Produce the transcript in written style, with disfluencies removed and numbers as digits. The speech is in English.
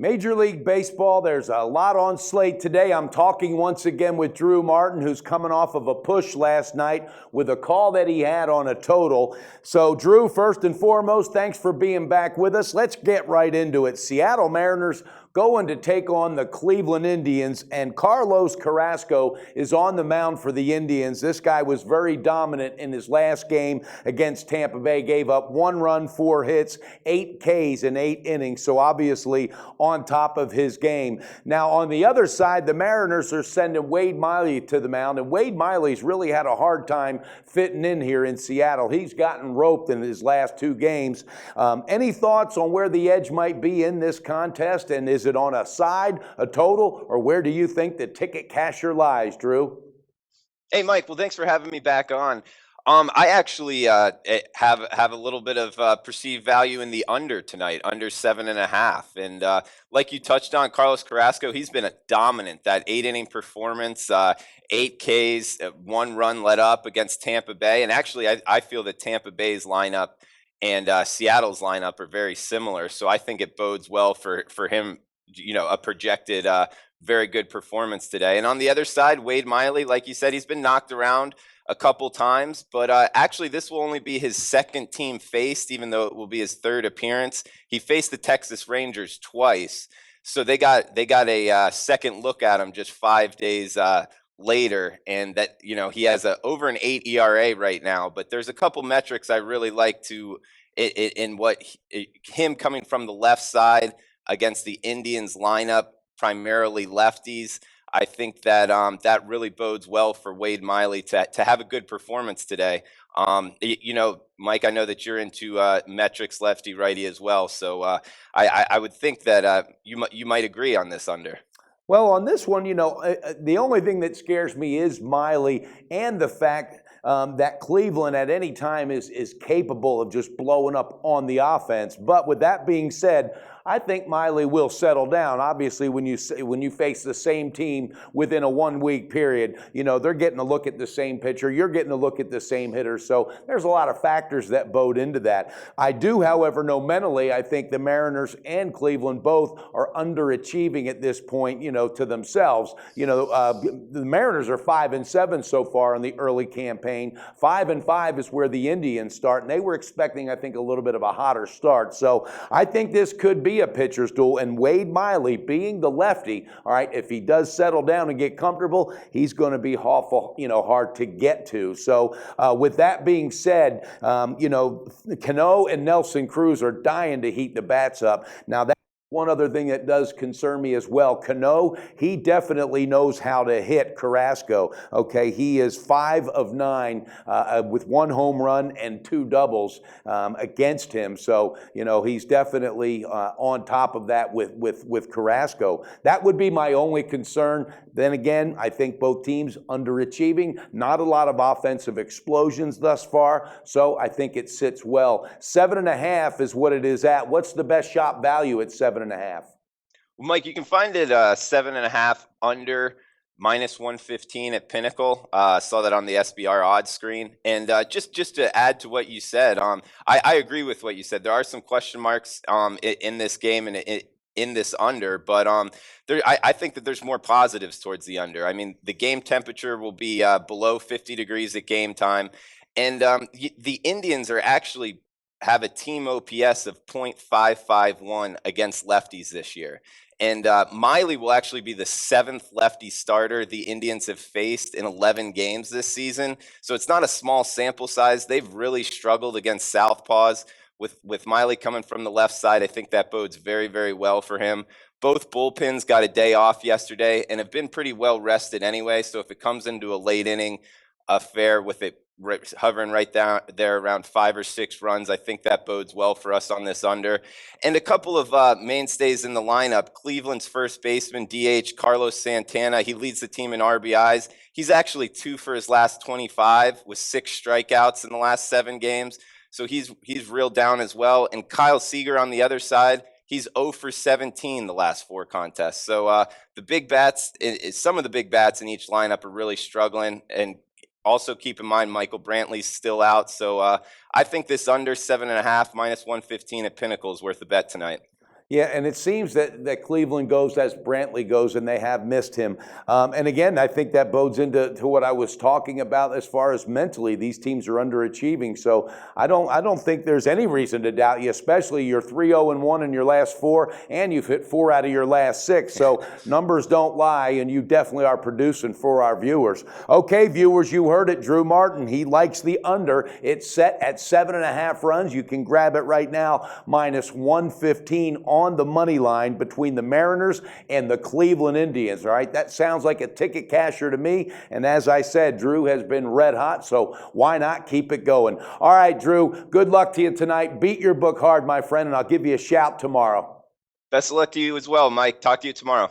Major League Baseball, there's a lot on slate today. I'm talking once again with Drew Martin, who's coming off of a push last night with a call that he had on a total. So, Drew, first and foremost, thanks for being back with us. Let's get right into it. Seattle Mariners going to take on the Cleveland Indians, and Carlos Carrasco is on the mound for the Indians. This guy was very dominant in his last game against Tampa Bay, gave up 1 run, 4 hits, 8 Ks in 8 innings, so obviously on top of his game. Now, on the other side, the Mariners are sending Wade Miley to the mound, and Wade Miley's really had a hard time fitting in here in Seattle. He's gotten roped in his last 2 games. Any thoughts on where the edge might be in this contest, and is it on a side, a total, or where do you think the ticket casher lies, Drew? Hey, Mike. Well, thanks for having me back on. I actually have a little bit of perceived value in the under tonight, under 7.5. And like you touched on, Carlos Carrasco, he's been a dominant. That 8-inning performance, 8 Ks, 1 run let up against Tampa Bay. And actually, I feel that Tampa Bay's lineup and Seattle's lineup are very similar. So I think it bodes well for him, a projected very good performance today. And on the other side, Wade Miley, like you said, he's been knocked around a couple times, but actually this will only be his second team faced, even though it will be his 3rd appearance. He faced the Texas Rangers twice, so they got a second look at him just 5 days later, and that he has over an 8 ERA right now. But there's a couple metrics I really like in what him coming from the left side against the Indians lineup, primarily lefties. I think that that really bodes well for Wade Miley to have a good performance today. Mike, I know that you're into metrics, lefty, righty as well. So I would think that you might agree on this under. Well, on this one, the only thing that scares me is Miley and the fact that Cleveland at any time is capable of just blowing up on the offense. But with that being said, I think Miley will settle down. Obviously, when you face the same team within a 1-week period, they're getting a look at the same pitcher. You're getting a look at the same hitter. So there's a lot of factors that bode into that. I do, however, know mentally, I think the Mariners and Cleveland both are underachieving at this point, to themselves. The Mariners are 5-7 so far in the early campaign. 5-5 is where the Indians start, and they were expecting, I think, a little bit of a hotter start. So I think this could be a pitcher's duel, and Wade Miley, being the lefty, all right, if he does settle down and get comfortable, he's going to be awful, hard to get to. So with that being said, Cano and Nelson Cruz are dying to heat the bats up. Now, that one other thing that does concern me as well, Cano, he definitely knows how to hit Carrasco. Okay, he is 5 of 9 with 1 home run and 2 doubles against him. So he's definitely on top of that with Carrasco. That would be my only concern. Then again, I think both teams underachieving. Not a lot of offensive explosions thus far. So I think it sits well. 7.5 is what it is at. What's the best shot value at 7.5? Well, Mike, you can find it 7.5 under -115 at Pinnacle. Saw that on the SBR odds screen. And just to add to what you said, I agree with what you said. There are some question marks in this game and in this under, but I think that there's more positives towards the under. I mean, the game temperature will be below 50 degrees at game time, and the Indians are actually have a team OPS of .551 against lefties this year. And Miley will actually be the 7th lefty starter the Indians have faced in 11 games this season. So it's not a small sample size. They've really struggled against southpaws. With Miley coming from the left side, I think that bodes very, very well for him. Both bullpens got a day off yesterday and have been pretty well rested anyway. So if it comes into a late inning affair with it hovering right down there around 5 or 6 runs, I think that bodes well for us on this under. And a couple of mainstays in the lineup. Cleveland's first baseman, DH Carlos Santana, he leads the team in RBIs. He's actually 2 for his last 25 with 6 strikeouts in the last 7 games. So he's real down as well. And Kyle Seager on the other side, he's 0 for 17 the last 4 contests. So the big bats, some of the big bats in each lineup are really struggling. And also keep in mind Michael Brantley's still out. So I think this under 7.5 -115 at Pinnacle is worth a bet tonight. Yeah, and it seems that Cleveland goes as Brantley goes, and they have missed him. And again, I think that bodes into what I was talking about as far as mentally. These teams are underachieving, so I don't think there's any reason to doubt you. Especially you're 3-0-1 in your last 4, and you've hit 4 out of your last 6. So numbers don't lie, and you definitely are producing for our viewers. Okay, viewers, you heard it. Drew Martin, he likes the under. It's set at 7.5 runs. You can grab it right now, -115 on the money line between the Mariners and the Cleveland Indians. All right, that sounds like a ticket casher to me. And as I said, Drew has been red hot, so why not keep it going? All right, Drew, good luck to you tonight. Beat your book hard, my friend, and I'll give you a shout tomorrow. Best of luck to you as well, Mike. Talk to you tomorrow.